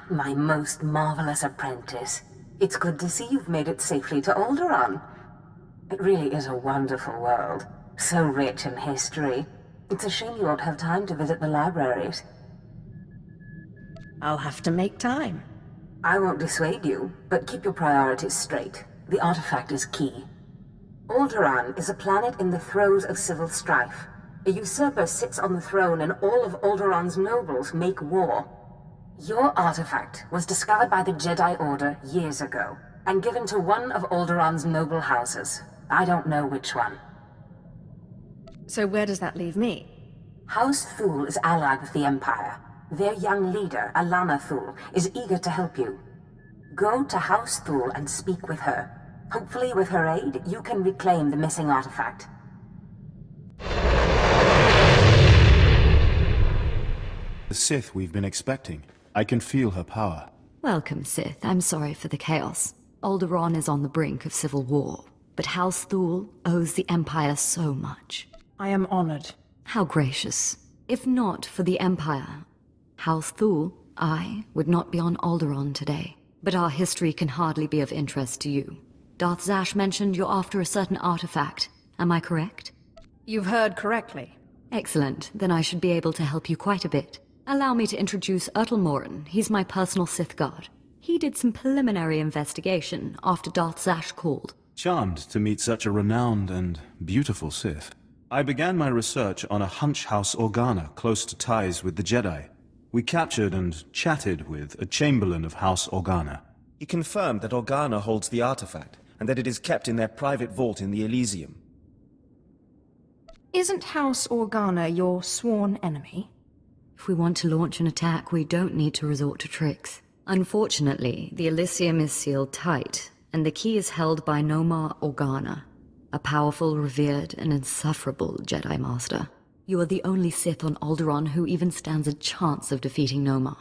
My most marvelous apprentice. It's good to see you've made it safely to Alderaan. It really is a wonderful world. So rich in history. It's a shame you won't have time to visit the libraries. I'll have to make time. I won't dissuade you, but keep your priorities straight. The artifact is key. Alderaan is a planet in the throes of civil strife. A usurper sits on the throne and all of Alderaan's nobles make war. Your artifact was discovered by the Jedi Order years ago, and given to one of Alderaan's noble houses. I don't know which one. So where does that leave me? House Thule is allied with the Empire. Their young leader, Alana Thule, is eager to help you. Go to House Thule and speak with her. Hopefully with her aid, you can reclaim the missing artifact. The Sith we've been expecting. I can feel her power. Welcome, Sith. I'm sorry for the chaos. Alderaan is on the brink of civil war, but House Thule owes the Empire so much. I am honored. How gracious. If not for the Empire, House Thule, I would not be on Alderaan today. But our history can hardly be of interest to you. Darth Zash mentioned you're after a certain artifact. Am I correct? You've heard correctly. Excellent. Then I should be able to help you quite a bit. Allow me to introduce Morin. He's my personal Sith guard. He did some preliminary investigation after Darth Zash called. Charmed to meet such a renowned and beautiful Sith. I began my research on a Hunch House Organa close to ties with the Jedi. We captured and chatted with a Chamberlain of House Organa. He confirmed that Organa holds the artifact, and that it is kept in their private vault in the Elysium. Isn't House Organa your sworn enemy? If we want to launch an attack, we don't need to resort to tricks. Unfortunately, the Elysium is sealed tight, and the key is held by Nomar Organa, a powerful, revered, and insufferable Jedi Master. You are the only Sith on Alderaan who even stands a chance of defeating Nomar.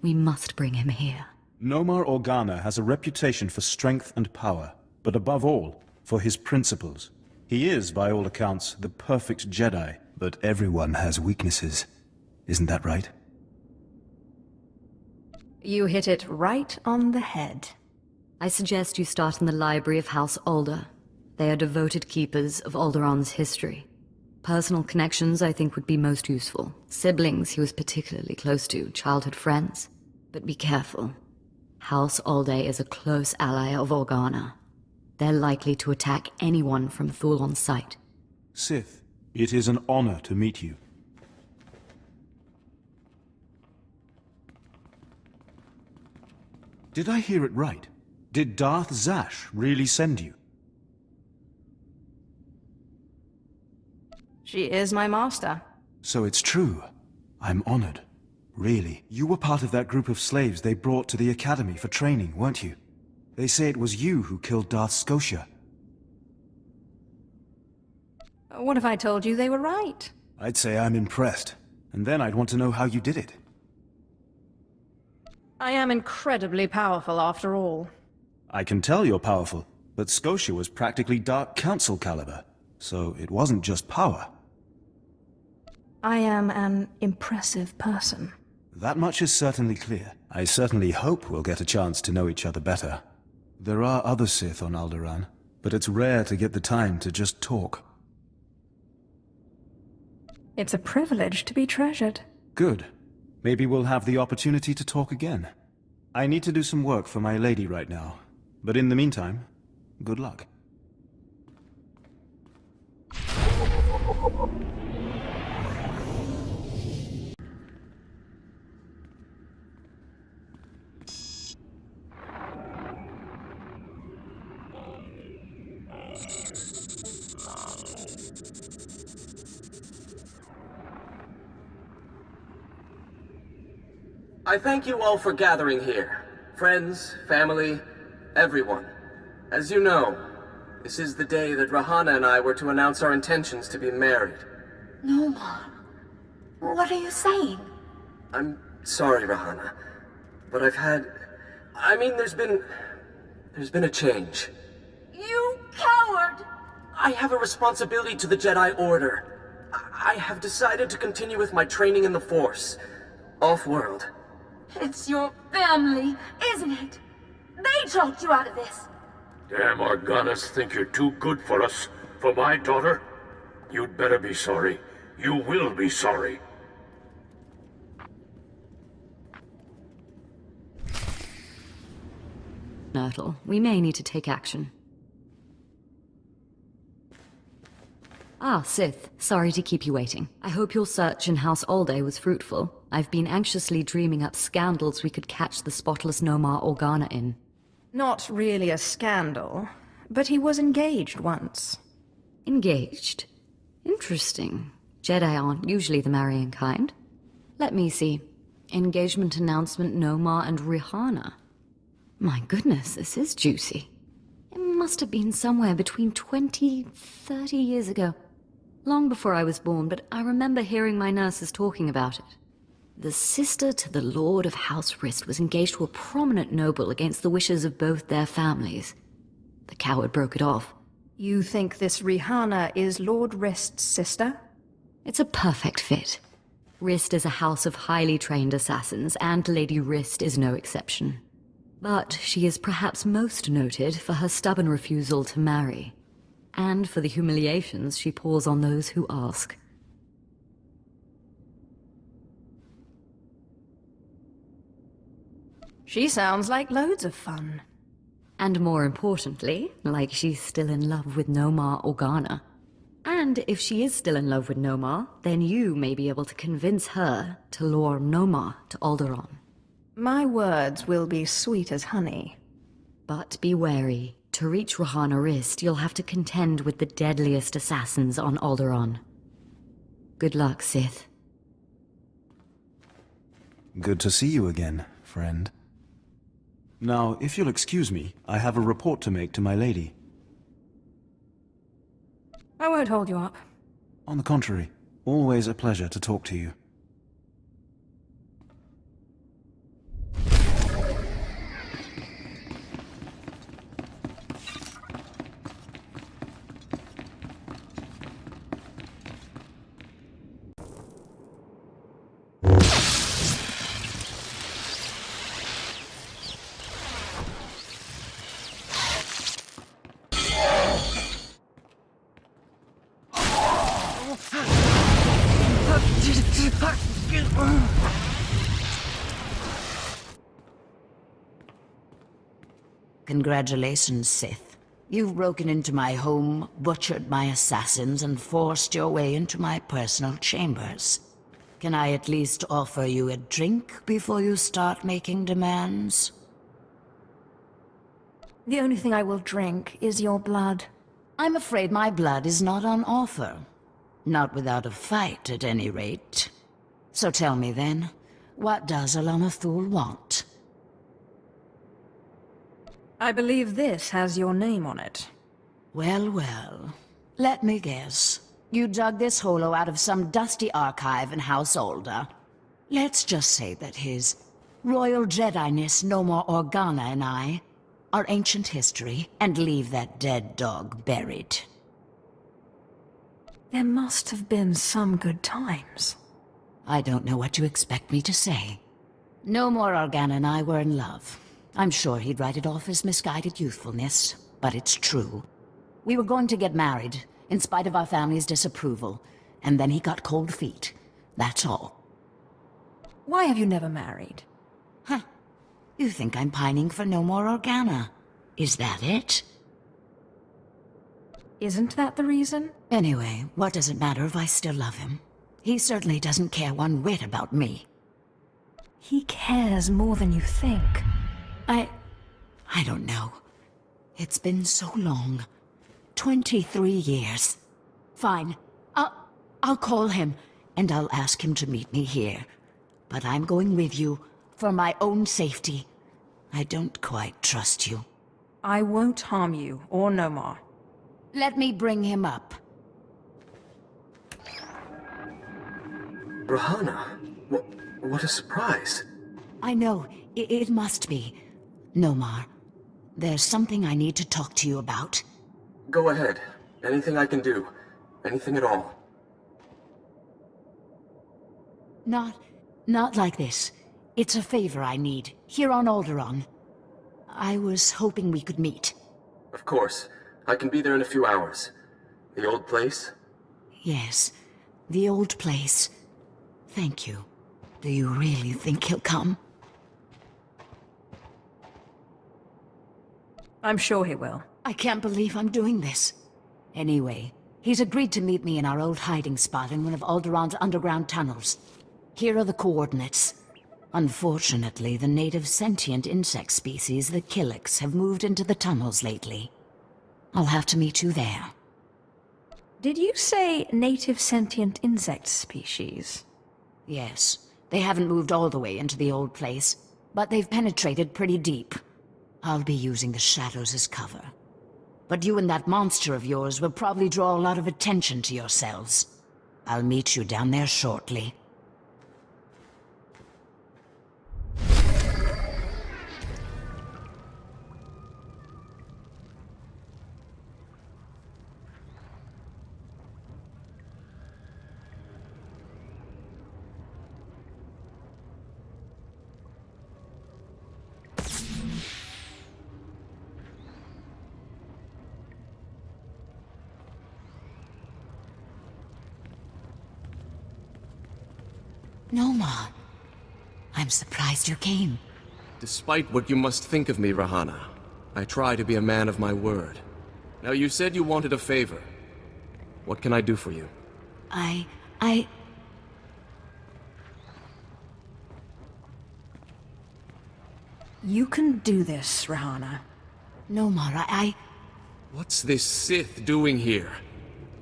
We must bring him here. Nomar Organa has a reputation for strength and power, but above all, for his principles. He is, by all accounts, the perfect Jedi, but everyone has weaknesses. Isn't that right? You hit it right on the head. I suggest you start in the library of House Alder. They are devoted keepers of Alderaan's history. Personal connections, I think, would be most useful. Siblings he was particularly close to, childhood friends. But be careful. House Alder is a close ally of Organa. They're likely to attack anyone from Thule on sight. Sith, it is an honor to meet you. Did I hear it right? Did Darth Zash really send you? She is my master. So it's true. I'm honored. Really. You were part of that group of slaves they brought to the Academy for training, weren't you? They say it was you who killed Darth Scotia. What if I told you they were right? I'd say I'm impressed. And then I'd want to know how you did it. I am incredibly powerful after all. I can tell you're powerful, but Scotia was practically Dark Council caliber, so it wasn't just power. I am an impressive person. That much is certainly clear. I certainly hope we'll get a chance to know each other better. There are other Sith on Alderaan, but it's rare to get the time to just talk. It's a privilege to be treasured. Good. Maybe we'll have the opportunity to talk again. I need to do some work for my lady right now, but in the meantime, good luck. I thank you all for gathering here. Friends, family, everyone. As you know, this is the day that Rahana and I were to announce our intentions to be married. No, Mom. What are you saying? I'm sorry, Rahana, but there's been a change. You coward! I have a responsibility to the Jedi Order. I have decided to continue with my training in the Force, off-world. It's your family, isn't it? They talked you out of this. Damn Organas think you're too good for us. For my daughter? You'd better be sorry. You will be sorry. Myrtle, we may need to take action. Ah, Sith. Sorry to keep you waiting. I hope your search in House Alde was fruitful. I've been anxiously dreaming up scandals we could catch the spotless Nomar Organa in. Not really a scandal, but he was engaged once. Engaged? Interesting. Jedi aren't usually the marrying kind. Let me see. Engagement announcement, Nomar and Rihanna. My goodness, this is juicy. It must have been somewhere between 20, 30 years ago. Long before I was born, but I remember hearing my nurses talking about it. The sister to the Lord of House Rist was engaged to a prominent noble against the wishes of both their families. The coward broke it off. You think this Rihanna is Lord Rist's sister? It's a perfect fit. Rist is a house of highly trained assassins, and Lady Rist is no exception. But she is perhaps most noted for her stubborn refusal to marry, and for the humiliations she pours on those who ask. She sounds like loads of fun. And more importantly, like she's still in love with Nomar Organa. And if she is still in love with Nomar, then you may be able to convince her to lure Nomar to Alderaan. My words will be sweet as honey. But be wary. To reach Rihanna Rist, you'll have to contend with the deadliest assassins on Alderaan. Good luck, Sith. Good to see you again, friend. Now, if you'll excuse me, I have a report to make to my lady. I won't hold you up. On the contrary, always a pleasure to talk to you. Congratulations, Sith. You've broken into my home, butchered my assassins, and forced your way into my personal chambers. Can I at least offer you a drink before you start making demands? The only thing I will drink is your blood. I'm afraid my blood is not on offer. Not without a fight, at any rate. So tell me then, what does Alana Thule want? I believe this has your name on it. Well, well. Let me guess. You dug this holo out of some dusty archive in House Alda. Let's just say that his Royal Jedi-ness Nomar Organa and I are ancient history, and leave that dead dog buried. There must have been some good times. I don't know what you expect me to say. Nomar Organa and I were in love. I'm sure he'd write it off as misguided youthfulness, but it's true. We were going to get married, in spite of our family's disapproval, and then he got cold feet. That's all. Why have you never married? Huh. You think I'm pining for Nomar Organa? Is that it? Isn't that the reason? Anyway, what does it matter if I still love him? He certainly doesn't care one whit about me. He cares more than you think. I don't know. It's been so long. 23 years. Fine. I'll call him, and I'll ask him to meet me here. But I'm going with you, for my own safety. I don't quite trust you. I won't harm you, or Nomar. Let me bring him up. Rihanna? What a surprise. I know. It must be. Nomar, there's something I need to talk to you about. Go ahead. Anything I can do. Anything at all. Not like this. It's a favor I need, here on Alderaan. I was hoping we could meet. Of course. I can be there in a few hours. The old place? Yes, the old place. Thank you. Do you really think he'll come? I'm sure he will. I can't believe I'm doing this. Anyway, he's agreed to meet me in our old hiding spot in one of Alderaan's underground tunnels. Here are the coordinates. Unfortunately, the native sentient insect species, the Killiks, have moved into the tunnels lately. I'll have to meet you there. Did you say native sentient insect species? Yes. They haven't moved all the way into the old place, but they've penetrated pretty deep. I'll be using the shadows as cover. But you and that monster of yours will probably draw a lot of attention to yourselves. I'll meet you down there shortly. Nomar, I'm surprised you came. Despite what you must think of me, Rahana, I try to be a man of my word. Now, you said you wanted a favor. What can I do for you? You can do this, Rahana. Nomar, What's this Sith doing here?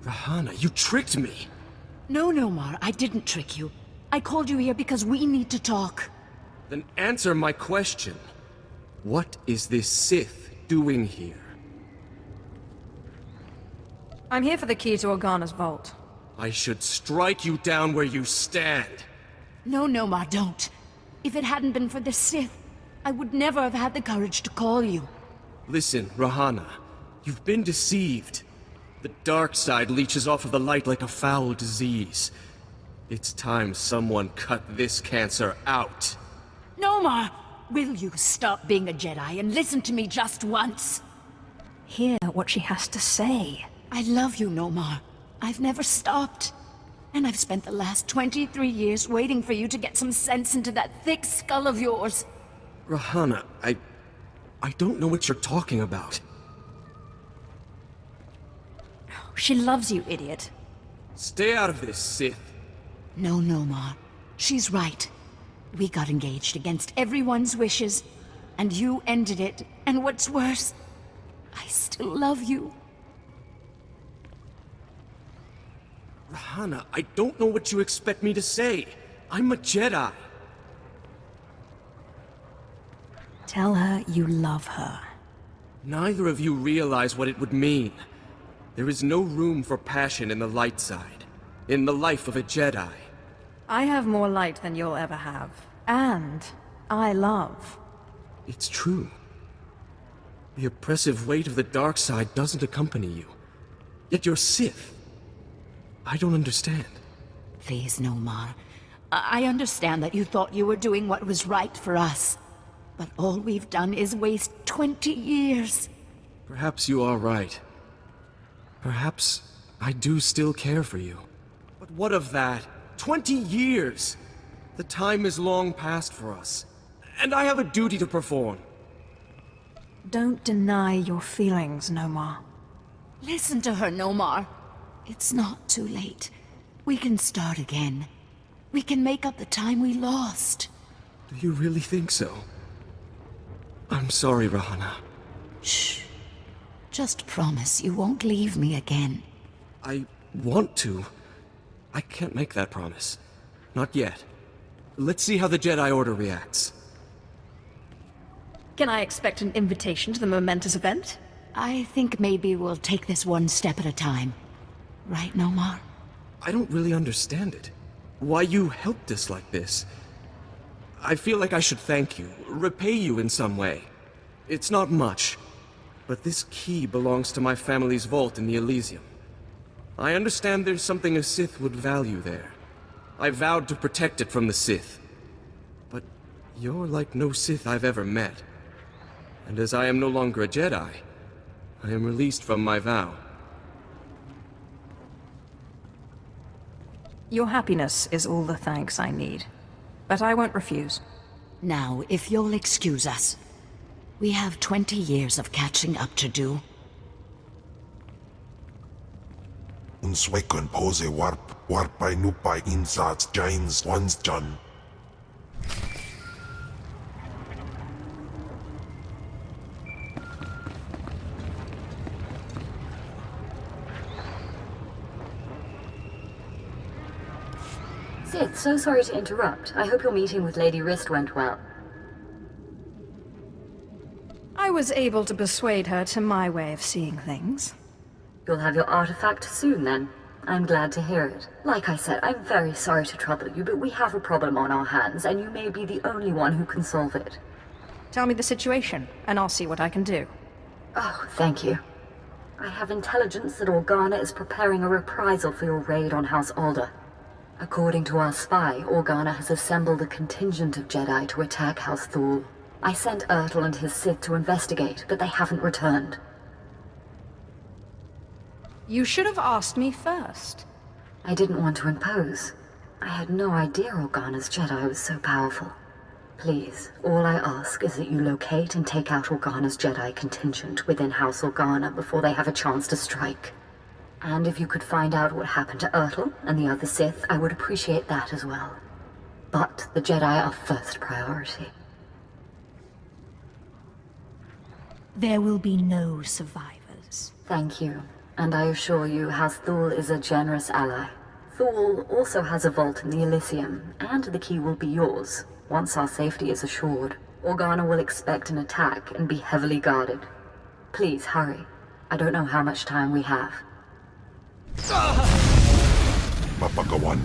Rahana, you tricked me! No, Nomar, I didn't trick you. I called you here because we need to talk. Then answer my question. What is this Sith doing here? I'm here for the key to Organa's vault. I should strike you down where you stand. No, Nomar, don't. If it hadn't been for the Sith, I would never have had the courage to call you. Listen, Rahana, you've been deceived. The dark side leeches off of the light like a foul disease. It's time someone cut this cancer out. Nomar, will you stop being a Jedi and listen to me just once? Hear what she has to say. I love you, Nomar. I've never stopped. And I've spent the last 23 years waiting for you to get some sense into that thick skull of yours. Rahana, I don't know what you're talking about. She loves you, idiot. Stay out of this, Sith. No, Nomar. She's right. We got engaged against everyone's wishes, and you ended it. And what's worse, I still love you. Rahana, I don't know what you expect me to say. I'm a Jedi. Tell her you love her. Neither of you realize what it would mean. There is no room for passion in the light side, in the life of a Jedi. I have more light than you'll ever have. And I love. It's true. The oppressive weight of the dark side doesn't accompany you. Yet you're Sith. I don't understand. Please, Nomar. I understand that you thought you were doing what was right for us. But all we've done is waste 20 years. Perhaps you are right. Perhaps I do still care for you. But what of that? 20 years! The time is long past for us. And I have a duty to perform. Don't deny your feelings, Nomar. Listen to her, Nomar. It's not too late. We can start again. We can make up the time we lost. Do you really think so? I'm sorry, Rahana. Shh. Just promise you won't leave me again. I want to. I can't make that promise. Not yet. Let's see how the Jedi Order reacts. Can I expect an invitation to the momentous event? I think maybe we'll take this one step at a time. Right, Nomar? I don't really understand it. Why you helped us like this. I feel like I should thank you, repay you in some way. It's not much, but this key belongs to my family's vault in the Elysium. I understand there's something a Sith would value there. I vowed to protect it from the Sith. But You're like no Sith I've ever met. And as I am no longer a Jedi, I am released from my vow. Your happiness is all the thanks I need. But I won't refuse. Now, if you'll excuse us, we have 20 years of catching up to do. Unswekon pose warp by nupai insats jains ones jan. Sith, so sorry to interrupt. I hope your meeting with Lady Rist went well. I was able to persuade her to my way of seeing things. You'll have your artifact soon, then. I'm glad to hear it. Like I said, I'm very sorry to trouble you, but we have a problem on our hands, and you may be the only one who can solve it. Tell me the situation, and I'll see what I can do. Oh, thank you. I have intelligence that Organa is preparing a reprisal for your raid on House Alder. According to our spy, Organa has assembled a contingent of Jedi to attack House Thul. I sent Ertl and his Sith to investigate, but they haven't returned. You should have asked me first. I didn't want to impose. I had no idea Organa's Jedi was so powerful. Please, all I ask is that you locate and take out Organa's Jedi contingent within House Organa before they have a chance to strike. And if you could find out what happened to Ertl and the other Sith, I would appreciate that as well. But the Jedi are first priority. There will be no survivors. Thank you. And I assure you, House Thul is a generous ally. Thul also has a vault in the Elysium, and the key will be yours, once our safety is assured. Organa will expect an attack and be heavily guarded. Please, hurry. I don't know how much time we have. Mapagawan.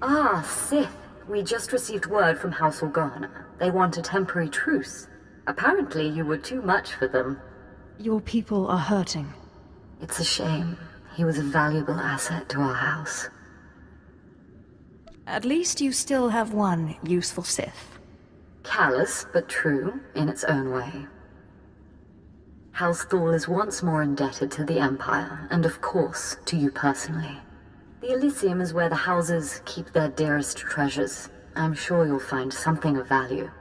Ah, Sith. We just received word from House Organa. They want a temporary truce. Apparently you were too much for them. Your people are hurting. It's a shame. He was a valuable asset to our house. At least you still have one useful Sith. Callous, but true, in its own way. House Thul is once more indebted to the Empire, and of course, to you personally. The Elysium is where the houses keep their dearest treasures. I'm sure you'll find something of value.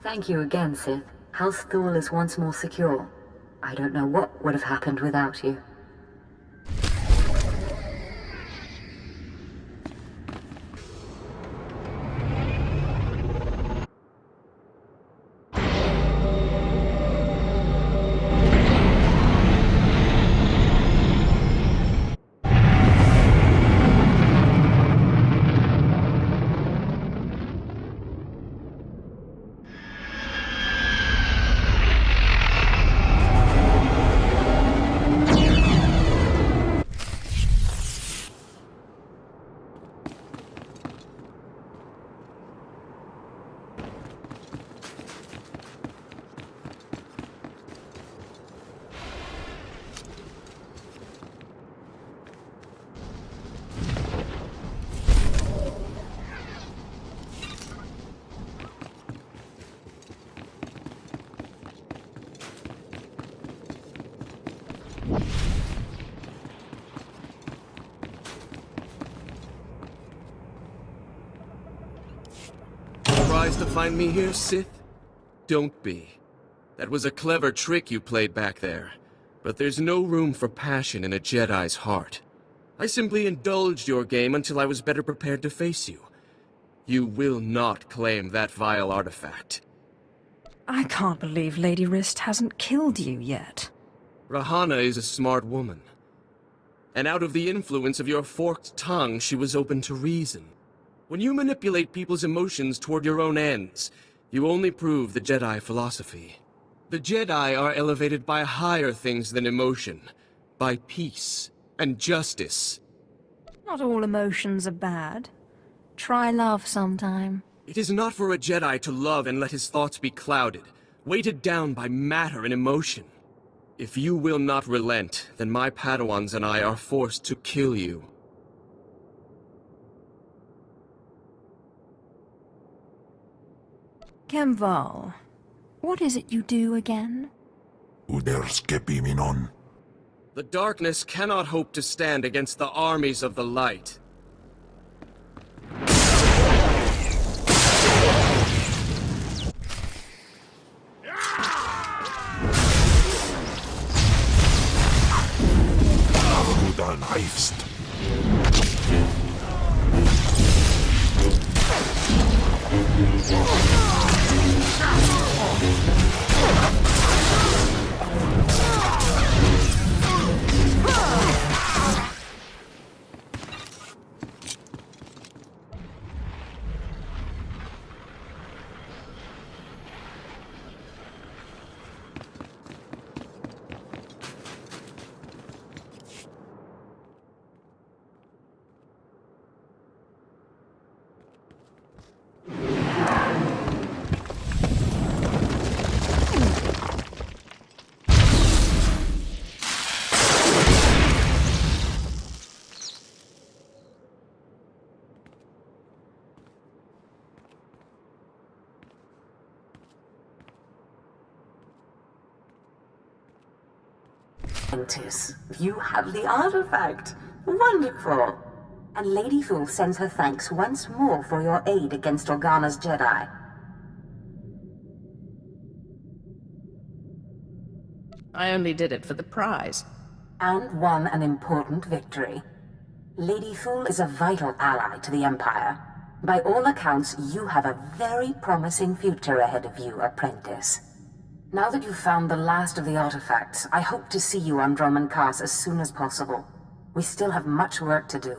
Thank you again, Sith. House Thul is once more secure. I don't know what would have happened without you. surprised to find me here, Sith? Don't be. That was a clever trick you played back there. But there's no room for passion in a Jedi's heart. I simply indulged your game until I was better prepared to face you. You will not claim that vile artifact. I can't believe Lady Rist hasn't killed you yet. Rahana is a smart woman. And out of the influence of your forked tongue, she was open to reason. When you manipulate people's emotions toward your own ends, you only prove the Jedi philosophy. The Jedi are elevated by higher things than emotion, by peace and justice. Not all emotions are bad. Try love sometime. It is not for a Jedi to love and let his thoughts be clouded, weighted down by matter and emotion. If you will not relent, then my Padawans and I are forced to kill you. Kemval, what is it you do again? Uderskepiminon. The darkness cannot hope to stand against the armies of the light. Udan Heifst. You have the artifact. Wonderful. And Lady Fool sends her thanks once more for your aid against Organa's Jedi. I only did it for the prize. And won an important victory. Lady Fool is a vital ally to the Empire. By all accounts, you have a very promising future ahead of you, apprentice. Now that you've found the last of the artifacts, I hope to see you on Dromund Kaas as soon as possible. We still have much work to do.